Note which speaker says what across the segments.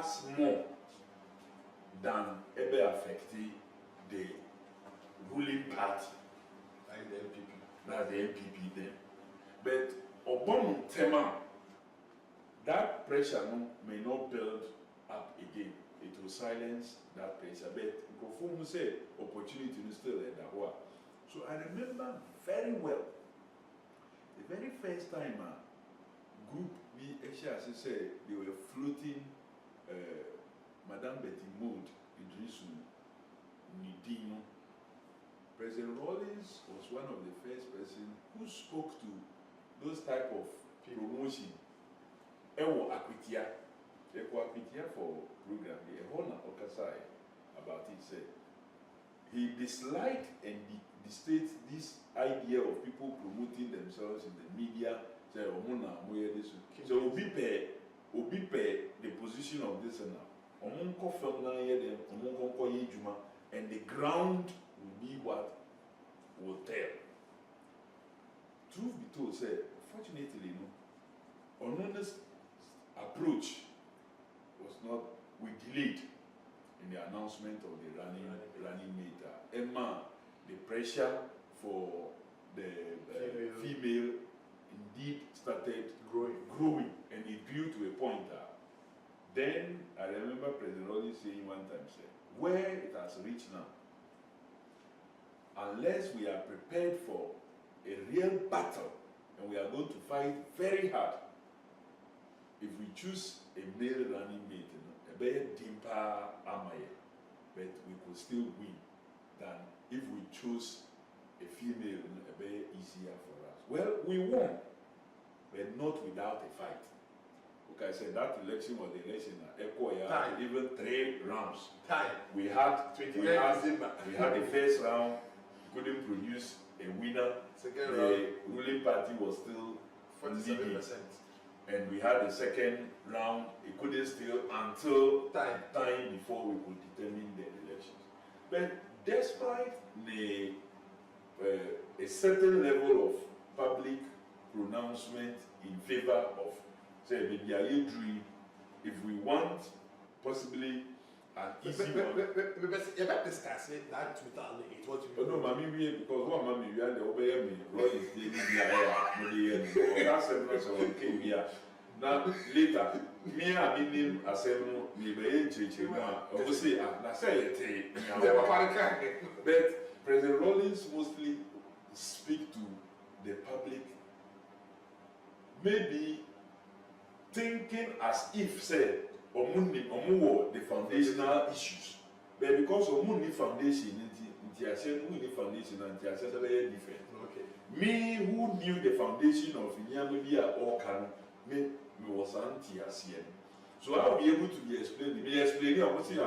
Speaker 1: us more than ever affecting the ruling party,
Speaker 2: like the MPP.
Speaker 1: not the MPP then. But Obama Tema, that pressure may not build up again. It will silence that pressure. But Kofigo said opportunity is still in the war. So I remember very well the very first time group B said they were floating Madame Betty Mood Idrisu Nidino. President Rawlings was one of the first person who spoke to those type of promotion. Ewo Akwitia for program, the Hona Okasai about it said he disliked and distates this idea of people promoting themselves in the media. Say so obi pay the position of this and and the ground will be what will tell. Truth be told, say, fortunately, no, Onona's approach was not, we delayed in the announcement of the running mate. Emma, the pressure for the female indeed started growing, and it grew to a point. Then I remember President Rawlings saying one time, say, where it has reached now, unless we are prepared for a real battle, and we are going to fight very hard, if we choose a male running mate, a better dimpa amaye, but we could still win than if we choose a female, a better easier for us. Well, we won, but not without a fight. Like I said, that election was the election even 3 rounds. We had the first round, couldn't produce a winner.
Speaker 2: Second
Speaker 1: the ruling party was still
Speaker 2: 47%.
Speaker 1: And we had the second round, it couldn't still until time before we could determine the elections. But despite a certain level of public pronouncement in favor of, say, maybe if we want possibly an easy one.
Speaker 2: You're not discussing that 2008. What you
Speaker 1: no, Mammy, because one Mammy, you had the obey me, Rawlings did the now later, me and him assemble me by say, I say it. But President Rawlings mostly speak to the public, maybe thinking as if, say, the foundational issues. But because Omuni foundation, foundation and very different. Okay. Me who knew the foundation of Nyamibia or Kano, me was anti-ASEAN. So I'll be able to be explaining. Me explaining, I want to say,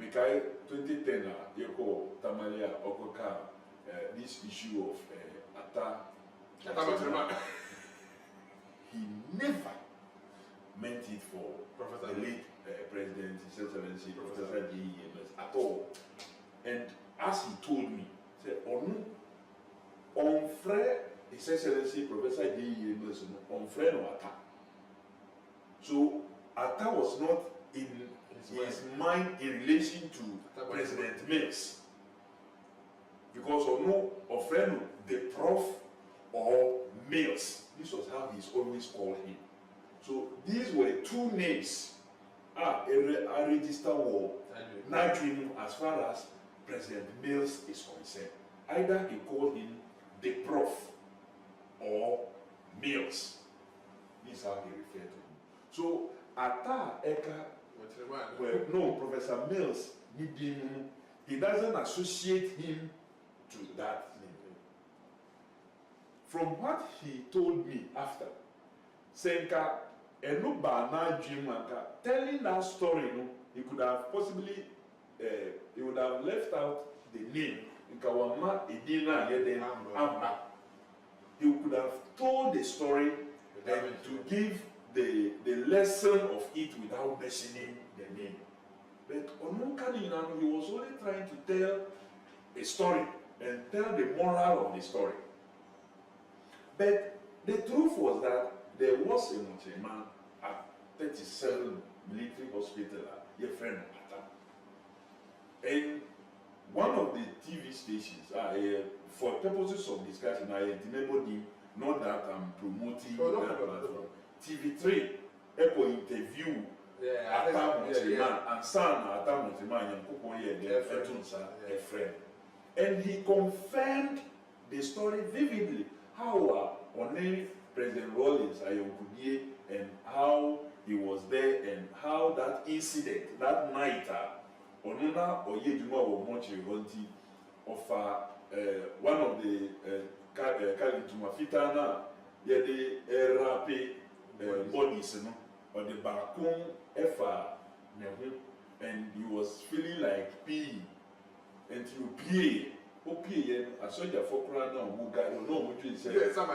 Speaker 1: Mekai 2010, Yoko Tamalia Okoka, this issue of Atta. He never meant it for the late President, His Excellency, Professor Iddie at all. And as he told me, he said, on frère, His Excellency, Professor Iddie, on frère no Atta. So Atta was not in his mind in relation to President Mills. Because on frère the prof or Mills. This was how he's always called him. So these were two names. A register war, not dreaming as far as President Mills is concerned. Either he called him the prof or Mills. This is how he referred to him. So Atta Eka, well, no, Professor Mills, he doesn't associate him to that name. From what he told me after, Senka telling that story, he could have possibly, he would have left out the name. He could have told the story and to give the lesson of it without mentioning the name. But Onunkani, he was only trying to tell a story and tell the moral of the story. But the truth was that there was a man at 37 military hospital, your friend Atam. And one of the TV stations, for purposes of discussion, I didn't know that I'm promoting that platform. TV3, Echo interview Atam Motiman and son Atam Motiman and Kukoye, a friend. And he confirmed the story vividly. How on President Rawlings Ayonkudie and how he was there and how that incident, that night, Onuna Oyejuma Womochi Honti of one of the Kalintumafitana, Yede Rape bodies, or the Bakun Efa Nehu, and he was feeling like peeing. And you pay, a soldier for Krana who got no much said, some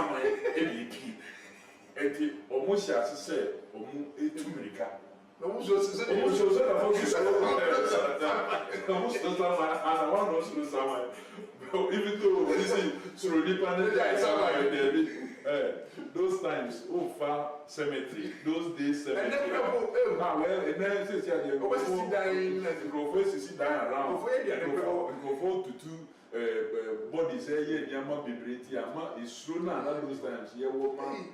Speaker 1: MEP. And he almost as said, to America. Almost even though this is through the planet, those times, far cemetery, those days cemetery. Well, and then says, yeah, go sit down around, go to two bodies, Yama Bibriti, Yama is thrown another those times. Yeah,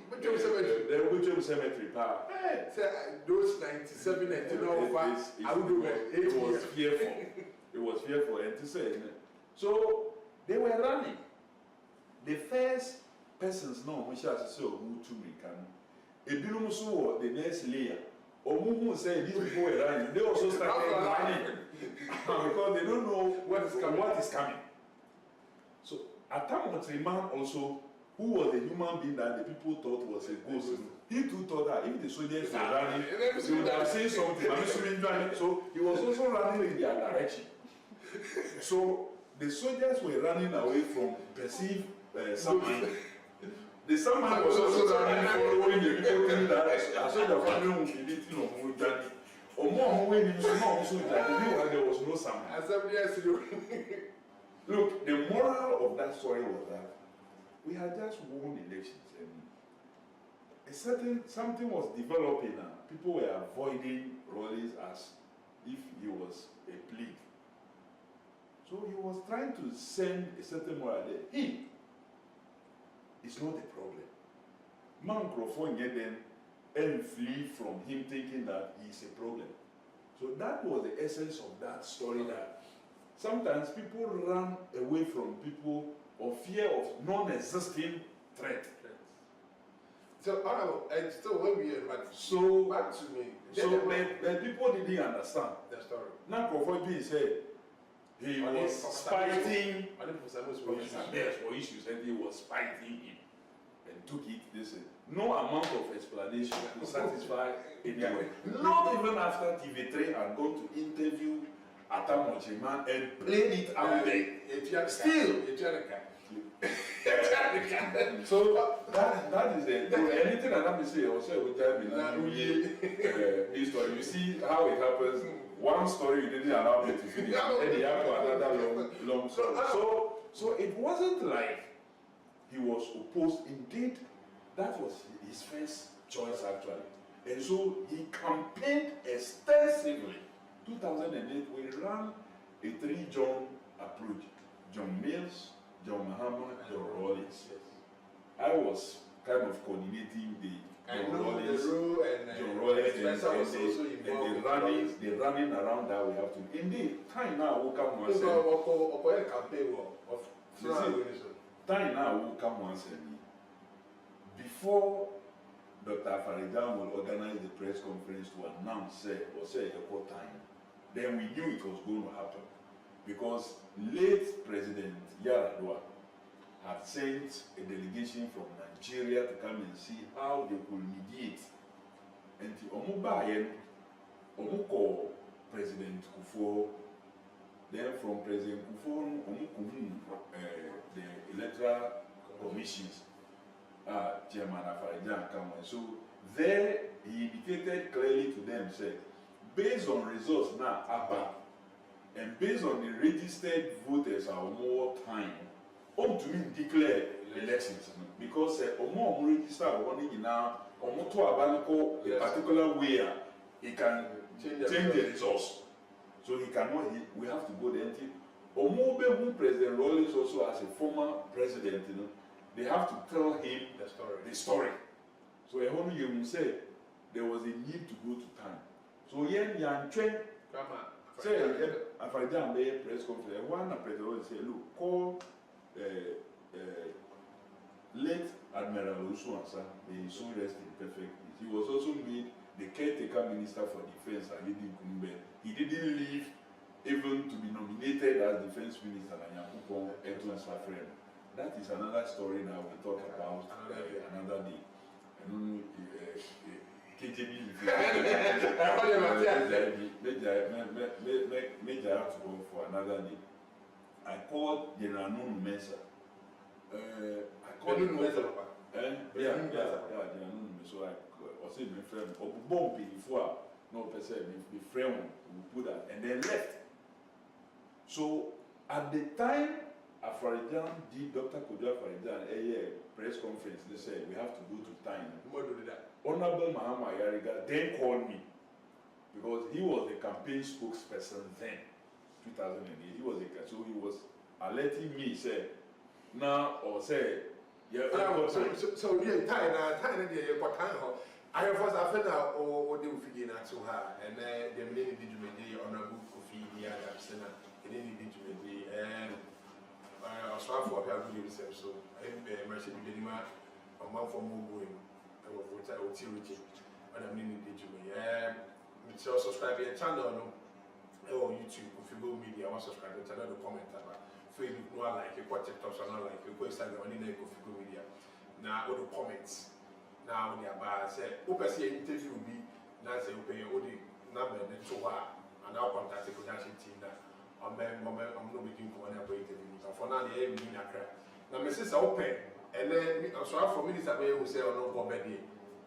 Speaker 1: the cemetery.
Speaker 2: Those 97 and
Speaker 1: it was fearful. It was fearful, and to say, so they were running. The first persons know which has so who to me can. A bilumu the next layer. Or who say these people were running. They also started running because they don't know what is coming. So Atam Motiman also, who was a human being that the people thought was a ghost. He too thought that if the soldiers were running, he would have said something. So he was also running in their direction. So the soldiers were running away from perceived someone. The someone was also running following the people thinking that I saw the family who did it on Johnny. Or more when you know also that there was no someone. Look, the moral of that story was that we had just won elections and something was developing now. People were avoiding Rawlings as if he was a plague. So he was trying to send a certain moral there. He is not the problem. Microphone get them and flee from him thinking that he's a problem. So that was the essence of that story, that sometimes people run away from people or fear of non-existing threat.
Speaker 2: So, and still when we are
Speaker 1: so
Speaker 2: back to me.
Speaker 1: So the people didn't understand
Speaker 2: the story.
Speaker 1: Now Kofi said he was fighting for issues and he was fighting him and took it. This no amount of explanation to satisfy anyone. Not even after TV3 had gone to interview Atam Motiman and played it out there. Still. So that is it. Anything that I'm saying, also with time this story. You see how it happens. One story you didn't allow me to finish, and you have another long story. So it wasn't like he was opposed. Indeed, that was his first choice actually. And so he campaigned extensively. 2008, we ran a three-John approach: John Mills, John Mahama, John Rawlings. I was kind of coordinating the John Rawlings, and the running around that we have to. Indeed, time now will come once. Time now will come once. Before Dr. Farijan will organize the press conference to announce or say a time, then we knew it was going to happen. Because late President Yaradua had sent a delegation from Nigeria to come and see how they could mediate. And Omuko President Kufo, then from President Kufo, the electoral commissions, Chairman Afarijan come. So there he indicated clearly to them, said, based on results now, and based on the registered voters are more time, to me declare elections because more register one now Omoto Abaniko a particular way he can change the results. So he cannot, we have to go there. Omobe, who President Rawlings also as a former president, you know, they have to tell him the story. So you say there was a need to go to town. So Yen Yan Chen say Afrajan Bay press conference. One president say, look, call late Admiral Usuansa, the soon rest in perfect peace. He was also made the caretaker minister for defense and he didn't leave even to be nominated as defense minister. That is another story now we talk about another day. KJB major have to go for another day. I called General Nunu Mensah. I called him General Nunu. So I was saying my friend, Obumbompi before no person, my friend will put that and then left. So at the time Afarijan did Dr. Kojo Afarijan a press conference, they said we have to go to time. Honorable Mahama Yariga then called me because he was the campaign spokesperson then, 2008. He was alerting me, say, now or say, yeah.
Speaker 2: So yeah, time I have first after now or they will figure out to her and the many did you make Honorable Kofi Iddie and then did you make and I was trying for a good so I mercy be a month for more going. I was and I'm needing did you make it's also subscribe to channel or YouTube Kofigo media. I want to subscribe to channel the comment about Facebook no like it, what TikTok so not like it, go Instagram and then Kofigo media. Now all the comments now they are say open see interview will be now say open all the number and so and now contact the production team now. I'm not making for one interview. For now, the air in Accra. Now, my sister open, and then I'm sorry for minister who say, oh, no, go bed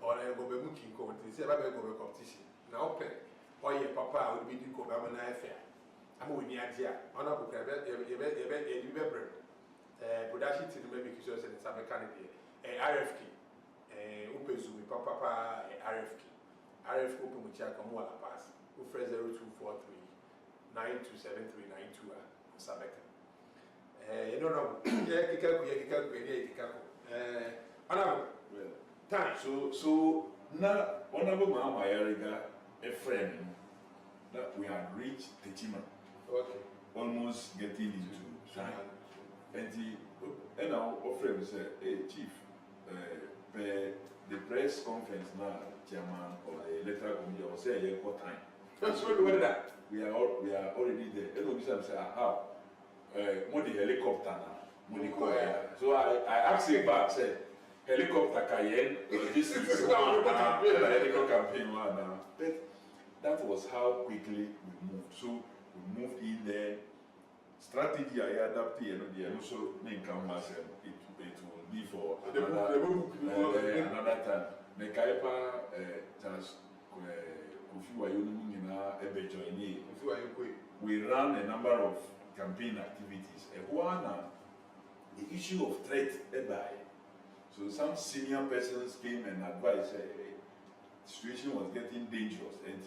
Speaker 2: or I go be looking court. They say, I go competition. Now, open, or your papa will be the Cobama affair. I'm with the idea. Honorable remember production team, maybe because it's a mechanic RFK, open Zoom, papa, RFK, open with Jack and Walla Pass, who fresh 0243. 927392 Sabeka. You don't know.
Speaker 1: Time. So now Honorable Mahama Yariga, a friend that we had reached Techima.
Speaker 2: Okay.
Speaker 1: Almost getting into time. And our friend said, hey Chief, the press conference now, Chairman or the electoral committee will say a year time.
Speaker 2: That's what we that.
Speaker 1: We are already there. Everybody say, how? More the helicopter now. So I asked him back, said, helicopter Cayenne, logistics, helicopter campaign. But that was how quickly we moved. So we moved in there. Strategy I adapted, and also main canvas, it will be for another time. Mekaipa, just we ran a number of campaign activities. One, the issue of threat by. So some senior persons came and advised, the situation was getting dangerous. And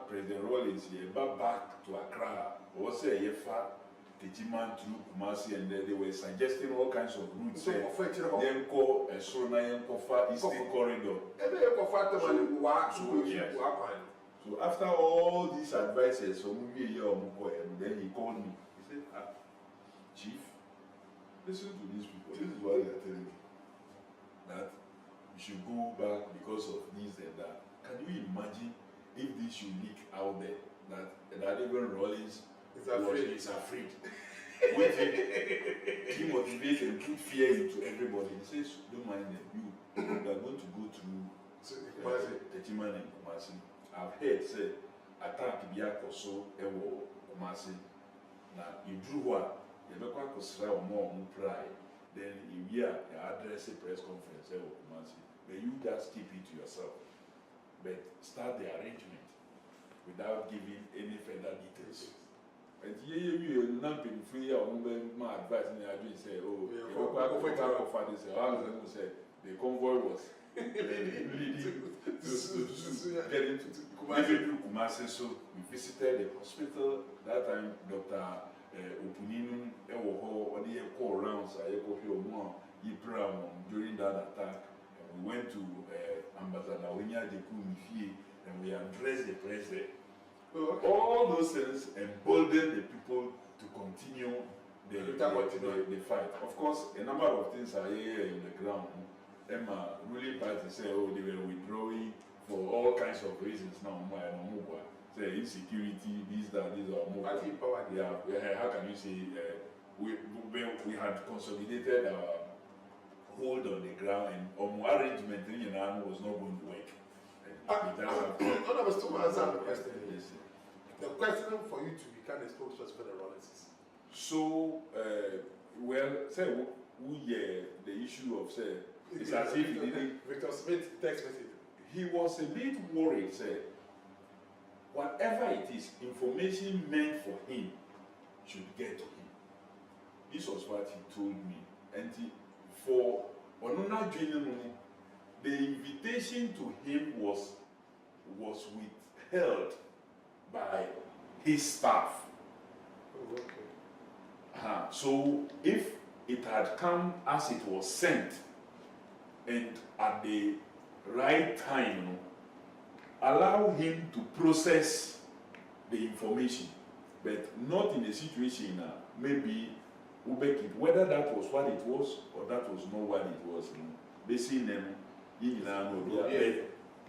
Speaker 1: President Rawlings back to Accra, was a Techiman to Kumasi, and they were suggesting all kinds of routes. Then call a Sona Eastern Corridor. So after all these advices, then he called me. He said, Chief, listen to these people. This is what they are telling me. That we should go back because of this and that. Can you imagine if this should leak out there? That even Rawlings is afraid. He motivates and put fear into everybody. He says, don't mind them. We are going to go through Techiman and Kumasi. I've heard say attack Biakoso Ewo Kumasi. Now you drew what? You make one cosra or more pride. Then you address a press conference Ewo Kumasi. But you just keep it to yourself. But start the arrangement without giving any further details. And you not been free or my advice and I say, oh, the convoy was leading to getting to Kumasi. So we visited the hospital. That time, Dr. Opuninu Ewoho, or the call rounds, during that attack. And we went to Ambassador Winya Deku, and we addressed the president. Okay. All those things emboldened the people to continue the fight. Of course, a number of things are here in the ground. Emma ruling party say, oh, they were withdrawing for all kinds of reasons now. Say insecurity, these are more. Yeah, how can you say we had consolidated our hold on the ground and our arrangement was not going to work.
Speaker 2: I was to answer the question. The question for you to become a spokesperson for the Rollins.
Speaker 1: So, well, say the issue of say it's as if he didn't.
Speaker 2: Victor Smith text message.
Speaker 1: He was a bit worried. Say, whatever it is, information meant for him should get to him. This was what he told me, and for Onuna Junior, the invitation to him was withheld by his staff.
Speaker 2: Oh, okay.
Speaker 1: So if it had come as it was sent and at the right time, allow him to process the information, but not in a situation maybe whether that was what it was or that was not what it was. Basically,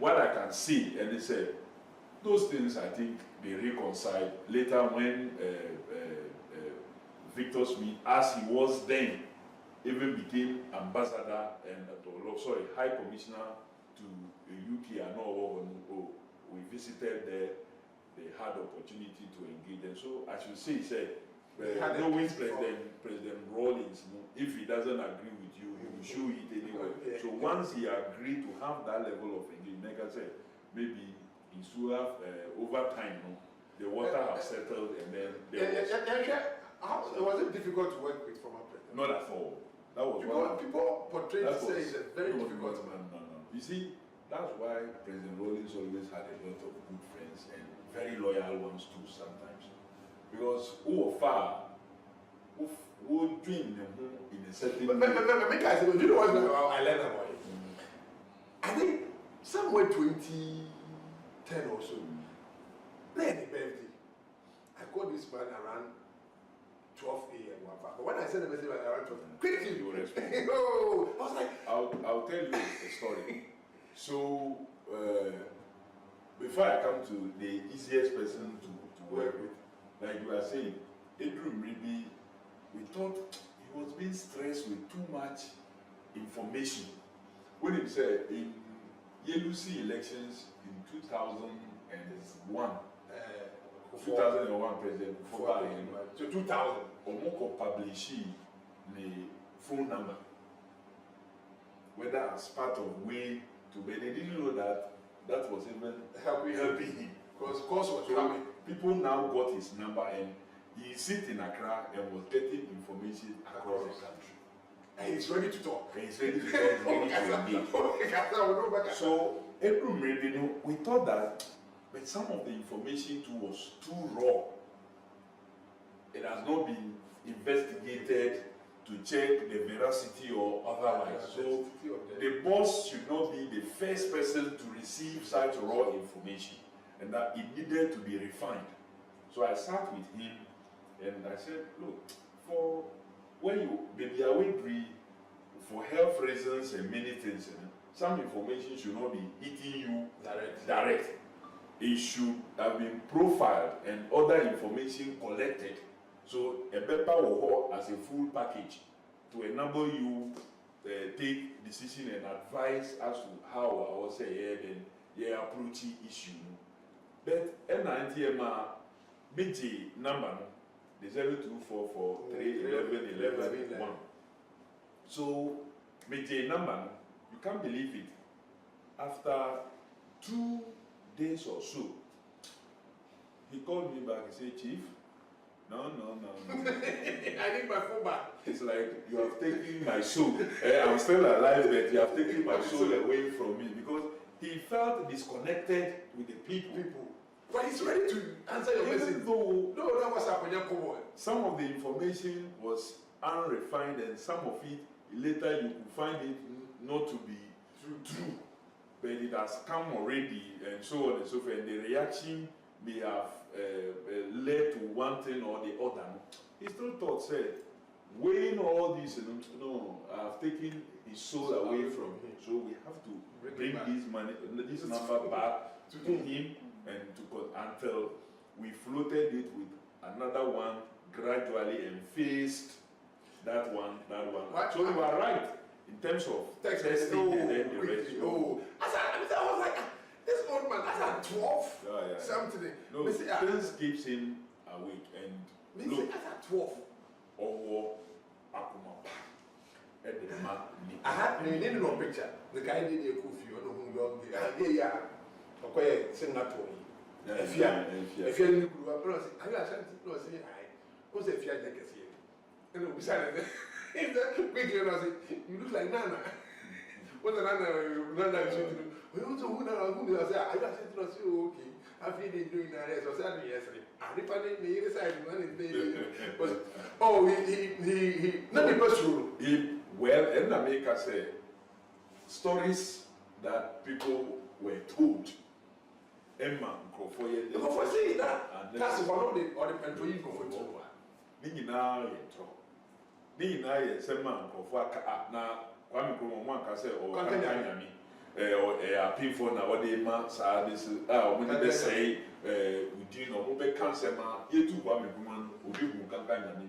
Speaker 1: what I can see, and they said, those things I think they reconciled later when Victor Smith, as he was then, even became ambassador and High Commissioner to the UK and all. We visited there, they had the opportunity to engage them. So as you say, he said, knowing President Rawlings, if he doesn't agree with you, he will show it anyway. So once he agreed to have that level of engagement, like I said, maybe he should have over time, the water have settled and then
Speaker 2: was it difficult to work with former president?
Speaker 1: Not at all. That was
Speaker 2: because people portray to say it's a very difficult man.
Speaker 1: No. You see, that's why President Rawlings always had a lot of good friends and very loyal ones too sometimes. Because who dream in a certain way.
Speaker 2: But guys, do you know what I learned about it? I think somewhere 2010 or so, playing the birthday, I called this man around 12 a.m. But when I sent a message around 12, quickly
Speaker 1: you will respond.
Speaker 2: Oh, I was like,
Speaker 1: I'll tell you a story. So before I come to the easiest person to work with, like you are saying, Edrum maybe we thought he was being stressed with too much information. When he said in Yelusi elections in 2001, 2001 president,
Speaker 2: so 2000,
Speaker 1: Omoko published the phone number, whether as part of way to, but they didn't know that was even helping him.
Speaker 2: Because course was
Speaker 1: so
Speaker 2: coming.
Speaker 1: People now got his number and he sit in Accra and was getting information across the country.
Speaker 2: And he's ready to talk.
Speaker 1: And he's ready to talk. So, April Medino, we thought that, but some of the information too was too raw. It has not been investigated to check the veracity or otherwise. So, the boss should not be the first person to receive such raw information, and that it needed to be refined. So I sat with him and I said, look, for when you maybe agree for health reasons and many things, some information should not be hitting you direct. It should have been profiled and other information collected. So a paper will hold as a full package to enable you take decision and advice as to how I will say approach the issue. But NITMA BG number the 0244 311 11 1. So BG number, you can't believe it. After 2 days or so, he called me back and said, Chief, No.
Speaker 2: I need my phone back.
Speaker 1: It's like you have taken my soul. I'm still alive, but you have taken my soul away from me because he felt disconnected with the people.
Speaker 2: But he's ready to answer your message.
Speaker 1: Though
Speaker 2: no, that was happening.
Speaker 1: Some of the information was unrefined, and some of it later you could find it not to be true. But it has come already, and so on and so forth. And the reaction may have led to one thing or the other. He still thought, said, weighing all this, no, I've taken his soul away from him. So we have to bring this number back to him and until we floated it with another one gradually and faced that one. So you are right in terms of testing and then the rest.
Speaker 2: I was like, this old man, that's at 12 something.
Speaker 1: No, things keeps him awake and look.
Speaker 2: That's at 12. I had no picture. The guy did a Kofi, okay, sing that to me. If you are in the group, I got something to say. I was a fear like a sea. And we said, you look like Nana. What Nana should do? We also who I got something to say, okay. I feel they doing that. So sadly, yesterday. I didn't me inside one. Oh, he, not because you.
Speaker 1: Well, and America said stories that people were told. Emma, Kofi
Speaker 2: Iddie. For saying that, that's one of the employees go for two.
Speaker 1: Nina, Semma, Kofi, now, Kwame Nkrumah can say, or Kanyami, or a people now, what they man, this is, when they say, we do not move cancer, you too, Kwame Nkrumah, who can Kanyami,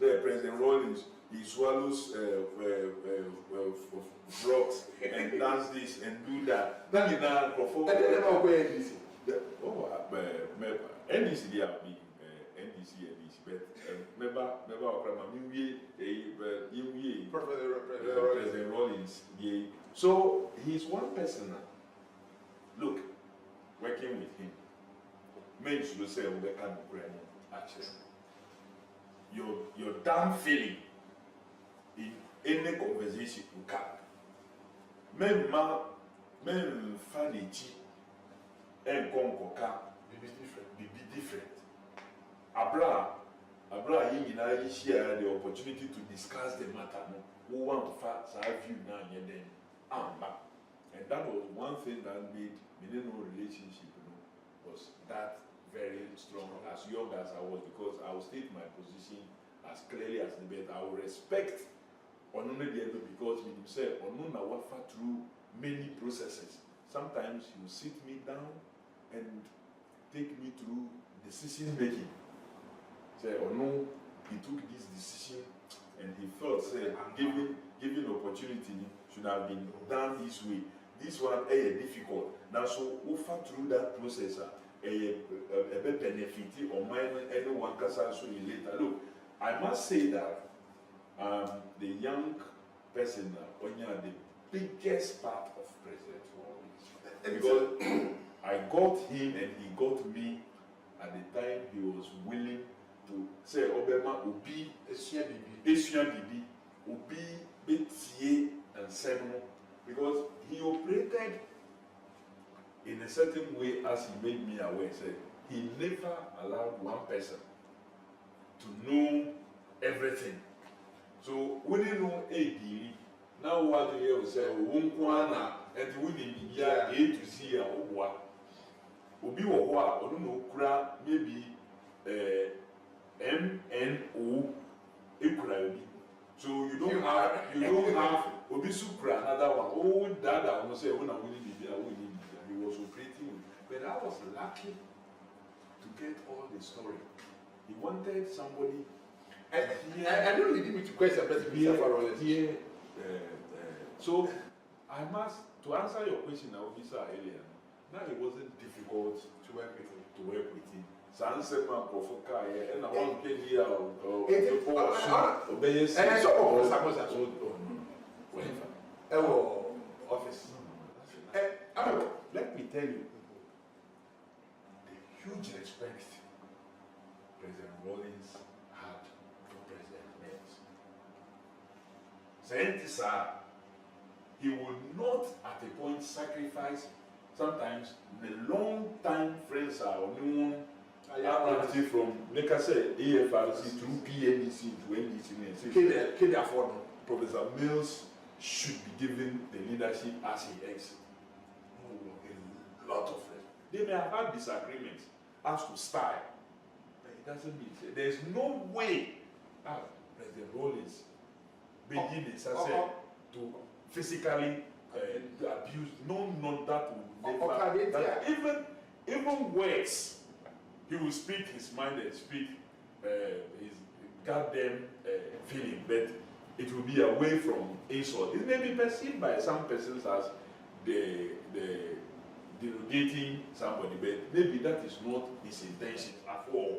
Speaker 1: the President Rawlings. He swallows frogs and does this and do that. Then you now perform.
Speaker 2: I didn't know where NDC.
Speaker 1: Oh, NDC they are big. NDC, but remember, President Rawlings. So he's one person now. Look, working with him. Men should say we can actually. Your damn feeling. In any conversation you can. Men fanity and concoca be different. Abra, you share the opportunity to discuss the matter. Who want to have you now and then? And that was one thing that made no relationship was that very strong as young as I was, because I will state my position as clearly as the best. I will respect Only the end because he himself Onuna wafa through many processes. Sometimes he will sit me down and take me through decision making. Say, no, he took this decision and he felt say given opportunity should have been done this way. This one difficult. Now so offer through that process a benefit or mine anyone can so later. Look, I must say that the young person when you are the biggest part of President Rawlings. Because I got him and he got me at the time he was willing to say Obama Obi Esua Bibi Obi Betie and Semo, because he operated in a certain way as he made me aware. Said he never allowed one person to know everything. So when you know AD, now what do you say? Wunkwana and we need A to Z or Obi or don't know cra maybe MNO equally. So you don't have Obi Supra another one. Oh, that I will say when I will need he was operating, but I was lucky to get all the story. He wanted somebody.
Speaker 2: I don't need him to question President.
Speaker 1: So I must, to answer your question now, Mr. earlier, now it wasn't difficult to work with him. So I answered my provoker and I want to get here
Speaker 2: office.
Speaker 1: Let me tell you, the huge respect President Rawlings had for President Mills. Scientists are, he would not at a point sacrifice sometimes the long time friends are known from, like I said, AFRC through PNDC to NDC. Professor Mills should be given the leadership as he exits. A lot of friends. They may have had disagreements as to style, but it doesn't mean there's no way President Rawlings begin to physically abuse. No, that would never. Even words, he will speak his mind and speak his goddamn feeling, but it will be away from insult. It may be perceived by some persons as the derogating somebody, but maybe that is not his intention at all.